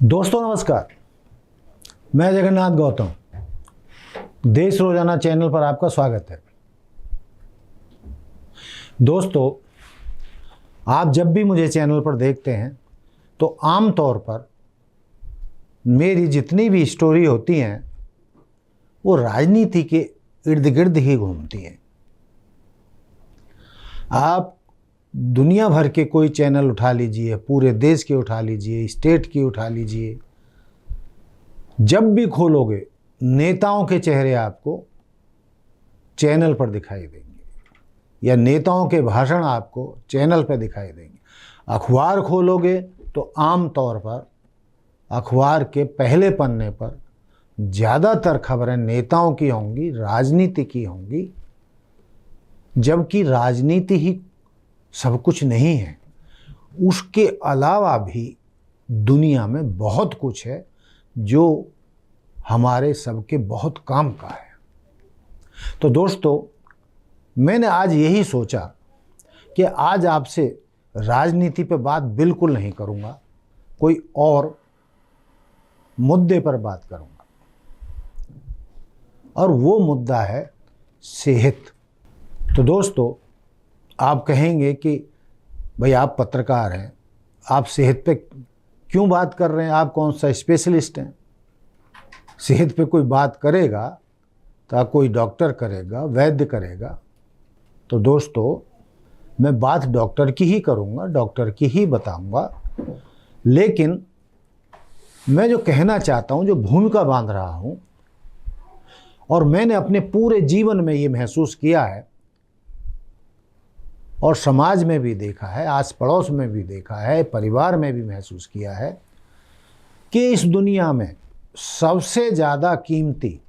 दोस्तों नमस्कार, मैं जगन्नाथ गौतम देश रोजाना चैनल पर आपका स्वागत है। दोस्तों, आप जब भी मुझे चैनल पर देखते हैं तो आम तौर पर मेरी जितनी भी स्टोरी होती हैं वो राजनीति के इर्द गिर्द ही घूमती हैं। आप दुनिया भर के कोई चैनल उठा लीजिए, पूरे देश के उठा लीजिए, स्टेट की उठा लीजिए, जब भी खोलोगे नेताओं के चेहरे आपको चैनल पर दिखाई देंगे या नेताओं के भाषण आपको चैनल पर दिखाई देंगे। अखबार खोलोगे तो आम तौर पर अखबार के पहले पन्ने पर ज़्यादातर खबरें नेताओं की होंगी, राजनीति की होंगी, जबकि राजनीति ही सब कुछ नहीं है। उसके अलावा भी दुनिया में बहुत कुछ है जो हमारे सबके बहुत काम का है। तो दोस्तों, मैंने आज यही सोचा कि आज आपसे राजनीति पे बात बिल्कुल नहीं करूँगा, कोई और मुद्दे पर बात करूँगा, और वो मुद्दा है सेहत। तो दोस्तों, आप कहेंगे कि भाई आप पत्रकार हैं, आप सेहत पे क्यों बात कर रहे हैं, आप कौन सा स्पेशलिस्ट हैं? सेहत पे कोई बात करेगा तो कोई डॉक्टर करेगा, वैद्य करेगा। तो दोस्तों, मैं बात डॉक्टर की ही करूँगा, डॉक्टर की ही बताऊँगा, लेकिन मैं जो कहना चाहता हूँ, जो भूमिका बांध रहा हूँ, और मैंने अपने पूरे जीवन में ये महसूस किया है और समाज में भी देखा है, आस पड़ोस में भी देखा है, परिवार में भी महसूस किया है कि इस दुनिया में सबसे ज़्यादा कीमती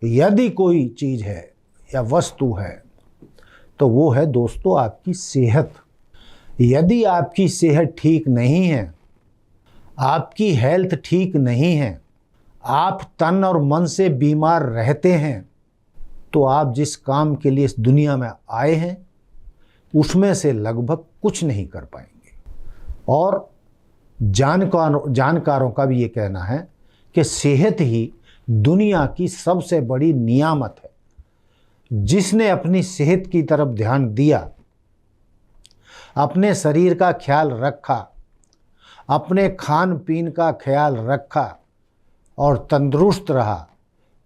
यदि कोई चीज़ है या वस्तु है तो वो है दोस्तों आपकी सेहत। यदि आपकी सेहत ठीक नहीं है, आपकी हेल्थ ठीक नहीं है, आप तन और मन से बीमार रहते हैं, तो आप जिस काम के लिए इस दुनिया में आए हैं उसमें से लगभग कुछ नहीं कर पाएंगे। और जानकारों का भी ये कहना है कि सेहत ही दुनिया की सबसे बड़ी नियामत है। जिसने अपनी सेहत की तरफ ध्यान दिया, अपने शरीर का ख्याल रखा, अपने खान पीन का ख्याल रखा और तंदुरुस्त रहा,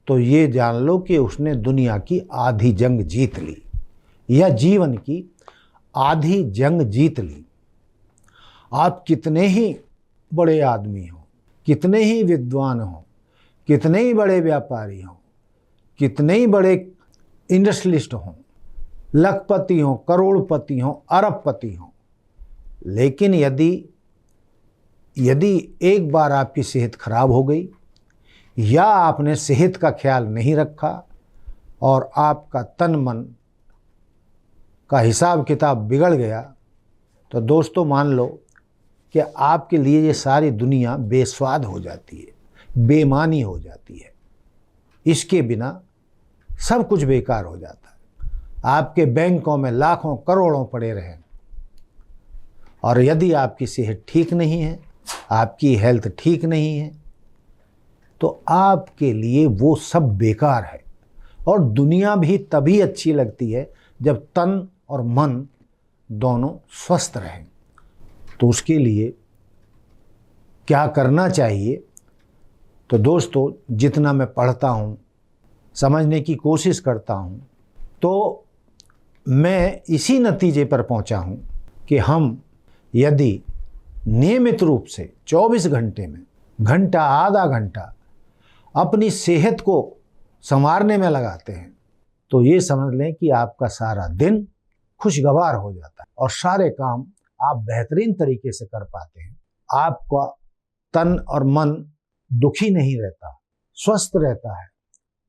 तो ये जान लो कि उसने दुनिया की आधी जंग जीत ली या जीवन की आधी जंग जीत ली। आप कितने ही बड़े आदमी हो, कितने ही विद्वान हो, कितने ही बड़े व्यापारी हो, कितने ही बड़े इंडस्ट्रियलिस्ट हो, लखपति हो, करोड़पति हो, अरबपति हो, लेकिन यदि एक बार आपकी सेहत खराब हो गई या आपने सेहत का ख्याल नहीं रखा और आपका तन मन का हिसाब किताब बिगड़ गया, तो दोस्तों मान लो कि आपके लिए ये सारी दुनिया बेस्वाद हो जाती है, बेमानी हो जाती है। इसके बिना सब कुछ बेकार हो जाता है। आपके बैंकों में लाखों करोड़ों पड़े रहें, और यदि आपकी सेहत ठीक नहीं है, आपकी हेल्थ ठीक नहीं है, तो आपके लिए वो सब बेकार है। और दुनिया भी तभी अच्छी लगती है जब तन और मन दोनों स्वस्थ रहें। तो उसके लिए क्या करना चाहिए? तो दोस्तों, जितना मैं पढ़ता हूँ, समझने की कोशिश करता हूँ, तो मैं इसी नतीजे पर पहुँचा हूँ कि हम यदि नियमित रूप से 24 घंटे में घंटा आधा घंटा अपनी सेहत को संवारने में लगाते हैं, तो ये समझ लें कि आपका सारा दिन खुशगवार हो जाता है और सारे काम आप बेहतरीन तरीके से कर पाते हैं। आपका तन और मन दुखी नहीं रहता, स्वस्थ रहता है,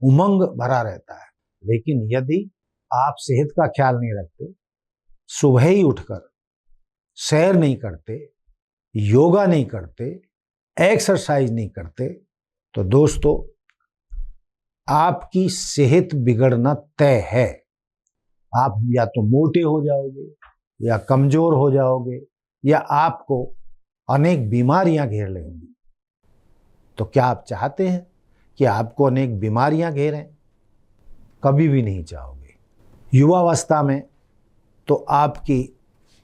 उमंग भरा रहता है। लेकिन यदि आप सेहत का ख्याल नहीं रखते, सुबह ही उठकर सैर नहीं करते, योगा नहीं करते, एक्सरसाइज नहीं करते, तो दोस्तों आपकी सेहत बिगड़ना तय है। आप या तो मोटे हो जाओगे, या कमजोर हो जाओगे, या आपको अनेक बीमारियां घेर लेंगी। तो क्या आप चाहते हैं कि आपको अनेक बीमारियां घेरें? कभी भी नहीं चाहोगे। युवावस्था में तो आपकी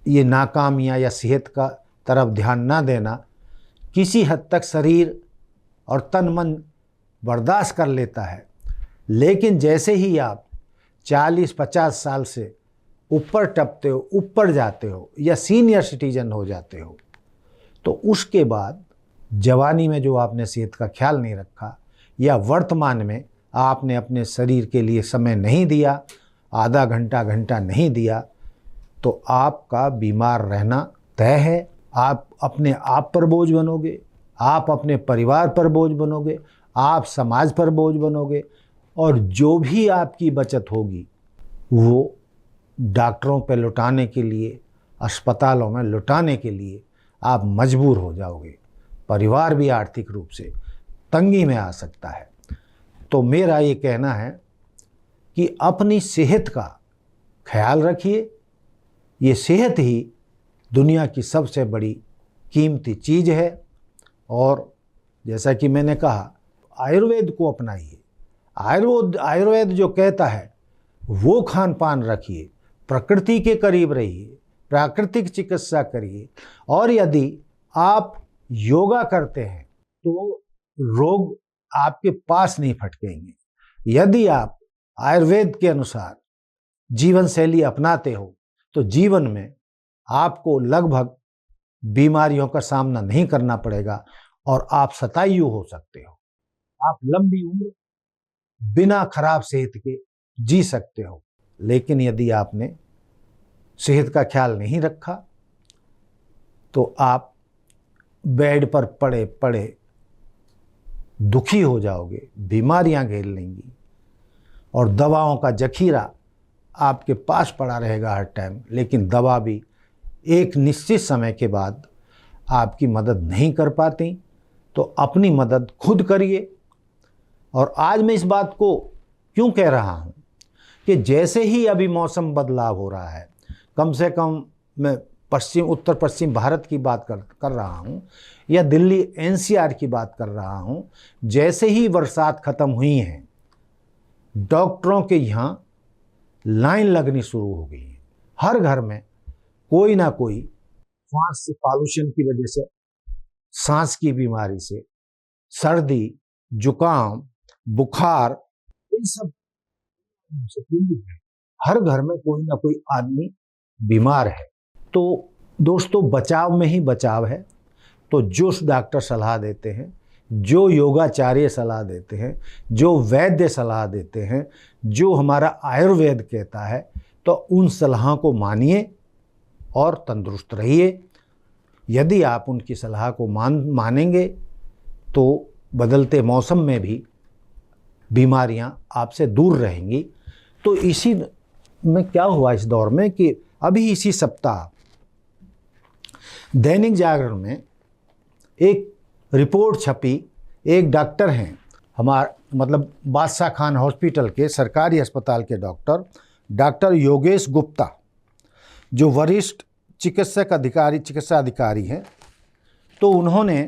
ये नाकामियां या सेहत का तरफ ध्यान ना देना किसी हद तक शरीर और तन मन बर्दाश्त कर लेता है, लेकिन जैसे ही आप 40-50 साल से ऊपर टपते हो, ऊपर जाते हो या सीनियर सिटीजन हो जाते हो, तो उसके बाद जवानी में जो आपने सेहत का ख्याल नहीं रखा या वर्तमान में आपने अपने शरीर के लिए समय नहीं दिया, आधा घंटा घंटा नहीं दिया, तो आपका बीमार रहना तय है। आप अपने आप पर बोझ बनोगे, आप अपने परिवार पर बोझ बनोगे, आप समाज पर बोझ बनोगे, और जो भी आपकी बचत होगी वो डॉक्टरों पे लुटाने के लिए, अस्पतालों में लुटाने के लिए आप मजबूर हो जाओगे। परिवार भी आर्थिक रूप से तंगी में आ सकता है। तो मेरा ये कहना है कि अपनी सेहत का ख्याल रखिए। ये सेहत ही दुनिया की सबसे बड़ी कीमती चीज़ है। और जैसा कि मैंने कहा, आयुर्वेद को अपनाइए। आयुर्वेद जो कहता है वो खान पान रखिए, प्रकृति के करीब रहिए, प्राकृतिक चिकित्सा करिए। और यदि आप योगा करते हैं तो रोग आपके पास नहीं फटकेंगे। यदि आप आयुर्वेद के अनुसार जीवन शैली अपनाते हो तो जीवन में आपको लगभग बीमारियों का सामना नहीं करना पड़ेगा और आप शतायु हो सकते हो। आप लंबी उम्र बिना खराब सेहत के जी सकते हो। लेकिन यदि आपने सेहत का ख्याल नहीं रखा तो आप बेड पर पड़े पड़े दुखी हो जाओगे, बीमारियां घेर लेंगी और दवाओं का जखीरा आपके पास पड़ा रहेगा हर टाइम। लेकिन दवा भी एक निश्चित समय के बाद आपकी मदद नहीं कर पाती। तो अपनी मदद खुद करिए। और आज मैं इस बात को क्यों कह रहा हूँ कि जैसे ही अभी मौसम बदलाव हो रहा है, कम से कम मैं उत्तर पश्चिम भारत की बात कर रहा हूँ या दिल्ली एनसीआर की बात कर रहा हूँ, जैसे ही बरसात ख़त्म हुई है डॉक्टरों के यहाँ लाइन लगनी शुरू हो गई है। हर घर में कोई ना कोई श्वास से पॉल्यूशन की वजह से, सांस की बीमारी से, सर्दी, जुकाम, बुखार, इन सब से पीड़ित है। हर घर में कोई ना कोई आदमी बीमार है। तो दोस्तों, बचाव में ही बचाव है। तो जो डॉक्टर सलाह देते हैं, जो योगाचार्य सलाह देते हैं, जो वैद्य सलाह देते हैं, जो हमारा आयुर्वेद कहता है, तो उन सलाहों को मानिए और तंदुरुस्त रहिए। यदि आप उनकी सलाह को मानेंगे तो बदलते मौसम में भी बीमारियां आपसे दूर रहेंगी। तो इसी में क्या हुआ इस दौर में कि अभी इसी सप्ताह दैनिक जागरण में एक रिपोर्ट छपी। एक डॉक्टर हैं, मतलब बादशाह खान हॉस्पिटल के सरकारी अस्पताल के डॉक्टर योगेश गुप्ता, जो वरिष्ठ चिकित्सा अधिकारी हैं। तो उन्होंने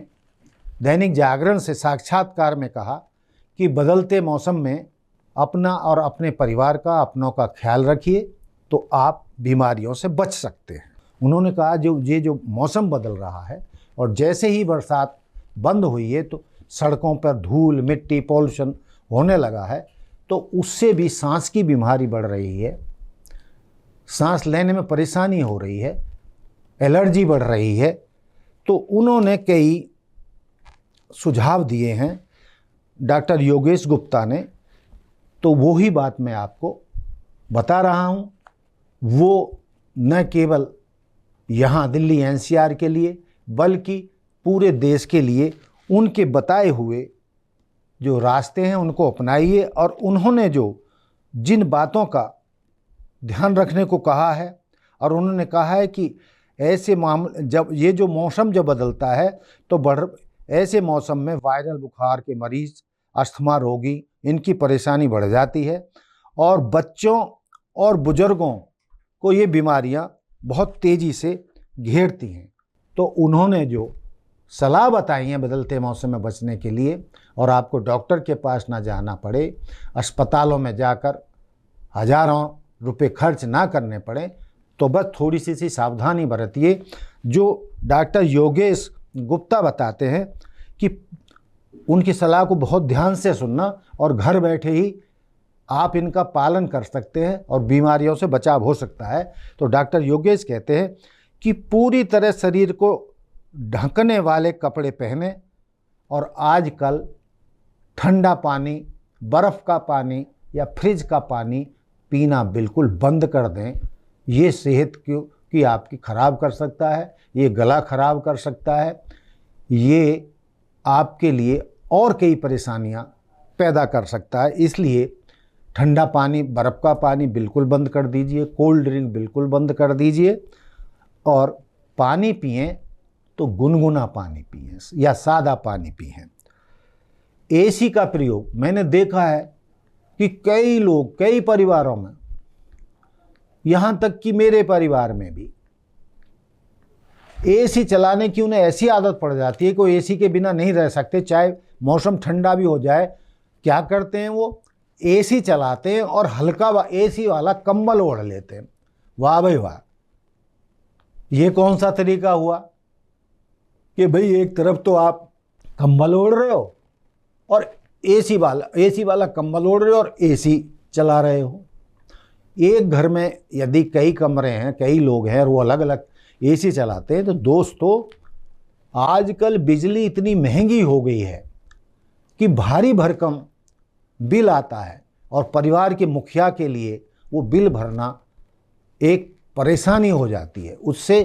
दैनिक जागरण से साक्षात्कार में कहा कि बदलते मौसम में अपना और अपने परिवार का, अपनों का ख्याल रखिए तो आप बीमारियों से बच सकते हैं। उन्होंने कहा जो मौसम बदल रहा है और जैसे ही बरसात बंद हुई है तो सड़कों पर धूल, मिट्टी, पॉल्यूशन होने लगा है, तो उससे भी सांस की बीमारी बढ़ रही है, सांस लेने में परेशानी हो रही है, एलर्जी बढ़ रही है। तो उन्होंने कई सुझाव दिए हैं डॉक्टर योगेश गुप्ता ने। तो वही बात मैं आपको बता रहा हूँ। वो न केवल यहाँ दिल्ली एनसीआर के लिए बल्कि पूरे देश के लिए उनके बताए हुए जो रास्ते हैं उनको अपनाइए। और उन्होंने जिन बातों का ध्यान रखने को कहा है, और उन्होंने कहा है कि ऐसे मामले जब ये जो मौसम जब बदलता है तो ऐसे मौसम में वायरल बुखार के मरीज, अस्थमा रोगी, इनकी परेशानी बढ़ जाती है और बच्चों और बुजुर्गों को ये बीमारियां बहुत तेज़ी से घेरती हैं। तो उन्होंने जो सलाह बताई है बदलते मौसम में बचने के लिए, और आपको डॉक्टर के पास ना जाना पड़े, अस्पतालों में जाकर हजारों रुपए खर्च ना करने पड़े, तो बस थोड़ी सी सावधानी बरतिए। जो डॉक्टर योगेश गुप्ता बताते हैं कि उनकी सलाह को बहुत ध्यान से सुनना और घर बैठे ही आप इनका पालन कर सकते हैं और बीमारियों से बचाव हो सकता है। तो डॉक्टर योगेश कहते हैं कि पूरी तरह शरीर को ढकने वाले कपड़े पहने और आजकल ठंडा पानी, बर्फ़ का पानी या फ्रिज का पानी पीना बिल्कुल बंद कर दें। ये सेहत की आपकी ख़राब कर सकता है, ये गला ख़राब कर सकता है, ये आपके लिए और कई परेशानियां पैदा कर सकता है। इसलिए ठंडा पानी, बर्फ़ का पानी बिल्कुल बंद कर दीजिए, कोल्ड ड्रिंक बिल्कुल बंद कर दीजिए, और पानी पिएं तो गुनगुना पानी पिएं या सादा पानी पिएं। एसी का प्रयोग मैंने देखा है कि कई लोग, कई परिवारों में, यहाँ तक कि मेरे परिवार में भी एसी चलाने की उन्हें ऐसी आदत पड़ जाती है कि वो एसी के बिना नहीं रह सकते, चाहे मौसम ठंडा भी हो जाए। क्या करते हैं वो, एसी चलाते हैं और हल्का एसी वाला कंबल ओढ़ लेते हैं। वाह भाई वाह, ये कौन सा तरीका हुआ कि भाई एक तरफ तो आप कंबल ओढ़ रहे हो और एसी वाला कंबल ओढ़ रहे हो और एसी चला रहे हो। एक घर में यदि कई कमरे हैं, कई लोग हैं और वो अलग अलग एसी चलाते हैं, तो दोस्तों आजकल बिजली इतनी महंगी हो गई है कि भारी भरकम बिल आता है और परिवार के मुखिया के लिए वो बिल भरना एक परेशानी हो जाती है। उससे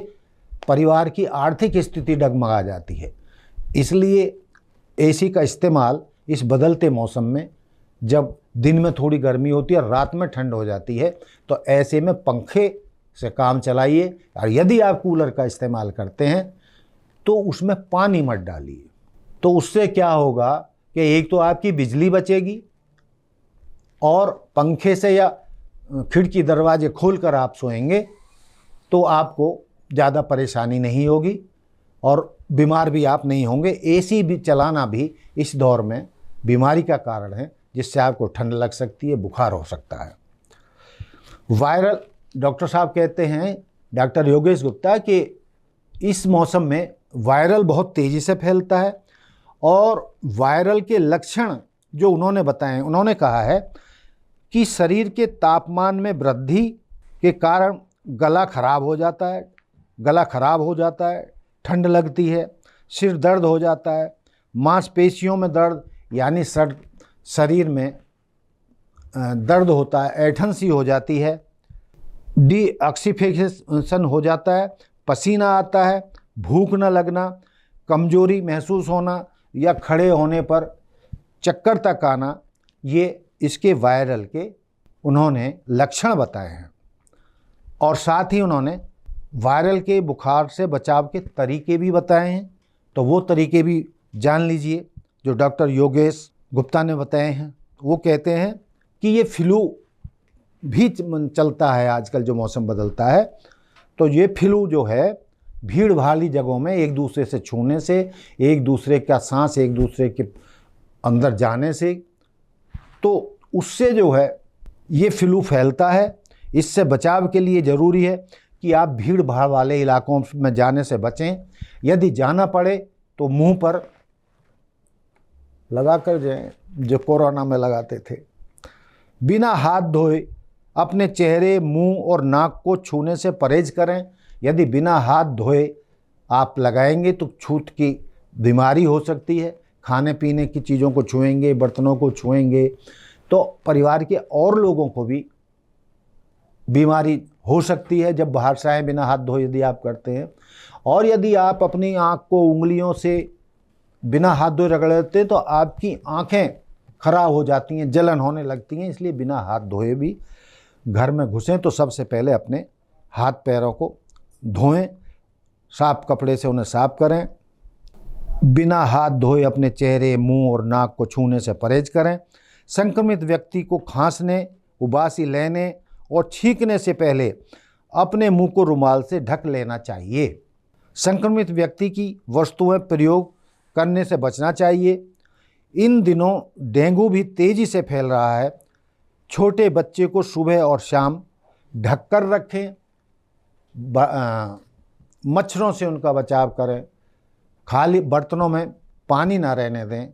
परिवार की आर्थिक स्थिति डगमगा जाती है। इसलिए एसी का इस्तेमाल इस बदलते मौसम में, जब दिन में थोड़ी गर्मी होती है और रात में ठंड हो जाती है, तो ऐसे में पंखे से काम चलाइए। और यदि आप कूलर का इस्तेमाल करते हैं तो उसमें पानी मत डालिए। तो उससे क्या होगा कि एक तो आपकी बिजली बचेगी और पंखे से या खिड़की दरवाजे खोलकर आप सोएंगे तो आपको ज़्यादा परेशानी नहीं होगी और बीमार भी आप नहीं होंगे। एसी भी चलाना भी इस दौर में बीमारी का कारण है, जिससे आपको ठंड लग सकती है, बुखार हो सकता है। वायरल, डॉक्टर साहब कहते हैं, डॉक्टर योगेश गुप्ता, कि इस मौसम में वायरल बहुत तेज़ी से फैलता है और वायरल के लक्षण जो उन्होंने बताए, उन्होंने कहा है कि शरीर के तापमान में वृद्धि के कारण गला खराब हो जाता है, ठंड लगती है, सिर दर्द हो जाता है, मांसपेशियों में दर्द यानी शरीर में दर्द होता है, ऐंठन सी हो जाती है, डिऑक्सीफिकेशन हो जाता है, पसीना आता है, भूख न लगना, कमजोरी महसूस होना या खड़े होने पर चक्कर तक आना, ये इसके वायरल के उन्होंने लक्षण बताए हैं। और साथ ही उन्होंने वायरल के बुखार से बचाव के तरीके भी बताए हैं। तो वो तरीके भी जान लीजिए जो डॉक्टर योगेश गुप्ता ने बताए हैं। वो कहते हैं कि ये फ्लू भी चलता है आजकल, जो मौसम बदलता है, तो ये फ्लू जो है भीड़ भाड़ी जगहों में एक दूसरे से छूने से, एक दूसरे का सांस एक दूसरे के अंदर जाने से, तो उससे जो है ये फ्लू फैलता है। इससे बचाव के लिए ज़रूरी है कि आप भीड़ भाड़ वाले इलाकों में जाने से बचें। यदि जाना पड़े तो मुंह पर लगा कर जाएं, जो कोरोना में लगाते थे। बिना हाथ धोए अपने चेहरे, मुंह और नाक को छूने से परहेज करें। यदि बिना हाथ धोए आप लगाएंगे तो छूत की बीमारी हो सकती है। खाने पीने की चीज़ों को छुएंगे, बर्तनों को छुएंगे तो परिवार के और लोगों को भी बीमारी हो सकती है जब बाहर से आए बिना हाथ धोए यदि आप करते हैं। और यदि आप अपनी आँख को उंगलियों से बिना हाथ धोए रगड़ लेते हैं तो आपकी आँखें खराब हो जाती हैं, जलन होने लगती हैं। इसलिए बिना हाथ धोए भी घर में घुसें तो सबसे पहले अपने हाथ पैरों को धोएं, साफ कपड़े से उन्हें साफ करें। बिना हाथ धोए अपने चेहरे, मुंह और नाक को छूने से परहेज करें। संक्रमित व्यक्ति को खांसने, उबासी लेने और छींकने से पहले अपने मुंह को रुमाल से ढक लेना चाहिए। संक्रमित व्यक्ति की वस्तुएं प्रयोग करने से बचना चाहिए। इन दिनों डेंगू भी तेज़ी से फैल रहा है। छोटे बच्चे को सुबह और शाम ढककर रखें, मच्छरों से उनका बचाव करें, खाली बर्तनों में पानी ना रहने दें,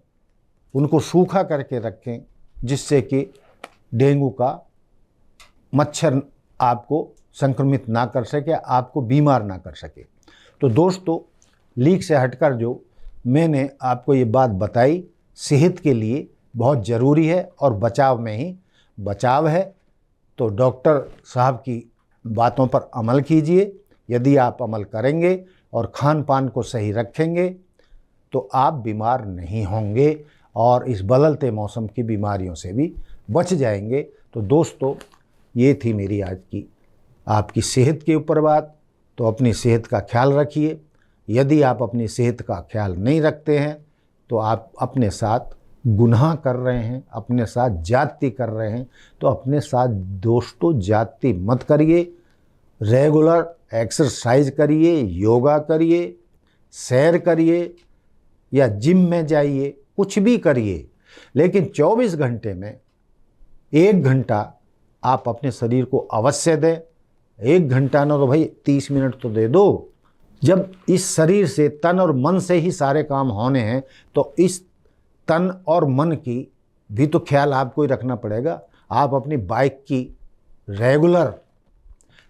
उनको सूखा करके रखें जिससे कि डेंगू का मच्छर आपको संक्रमित ना कर सके, आपको बीमार ना कर सके। तो दोस्तों, लीक से हटकर जो मैंने आपको ये बात बताई, सेहत के लिए बहुत ज़रूरी है और बचाव में ही बचाव है। तो डॉक्टर साहब की बातों पर अमल कीजिए। यदि आप अमल करेंगे और खान पान को सही रखेंगे तो आप बीमार नहीं होंगे और इस बदलते मौसम की बीमारियों से भी बच जाएंगे। तो दोस्तों, ये थी मेरी आज की आपकी सेहत के ऊपर बात। तो अपनी सेहत का ख्याल रखिए। यदि आप अपनी सेहत का ख्याल नहीं रखते हैं तो आप अपने साथ गुनाह कर रहे हैं, अपने साथ ज्यादती कर रहे हैं। तो अपने साथ दोस्तों ज्यादती मत करिए। रेगुलर एक्सरसाइज करिए, योगा करिए, सैर करिए या जिम में जाइए, कुछ भी करिए, लेकिन 24 घंटे में 1 घंटा आप अपने शरीर को अवश्य दें। 1 घंटा ना तो भाई 30 मिनट तो दे दो। जब इस शरीर से, तन और मन से ही सारे काम होने हैं तो इस तन और मन की भी तो ख्याल आपको ही रखना पड़ेगा। आप अपनी बाइक की रेगुलर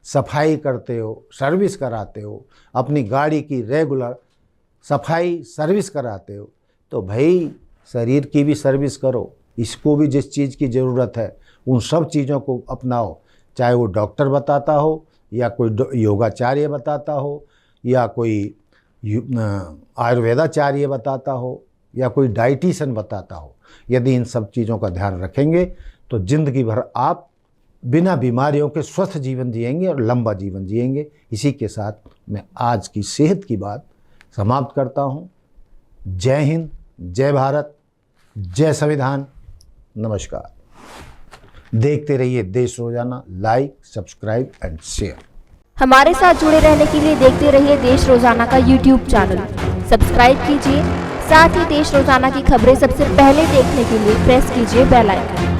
सफाई करते हो, सर्विस कराते हो, अपनी गाड़ी की रेगुलर सफाई सर्विस कराते हो, तो भाई शरीर की भी सर्विस करो। इसको भी जिस चीज़ की ज़रूरत है उन सब चीज़ों को अपनाओ, चाहे वो डॉक्टर बताता हो या कोई योगाचार्य बताता हो या कोई आयुर्वेदाचार्य बताता हो या कोई डाइटिशियन बताता हो। यदि इन सब चीज़ों का ध्यान रखेंगे तो ज़िंदगी भर आप बिना बीमारियों के स्वस्थ जीवन जिएंगे और लंबा जीवन जिएंगे। इसी के साथ मैं आज की सेहत की बात समाप्त करता हूँ। जय हिंद, जय भारत, जय संविधान। नमस्कार। देखते रहिए देश रोजाना। Like, subscribe and share. हमारे साथ जुड़े रहने के लिए देखते रहिए देश रोजाना का यूट्यूब चैनल सब्सक्राइब कीजिए। साथ ही देश रोजाना की खबरें सबसे पहले देखने के लिए प्रेस कीजिए बेल आइकन।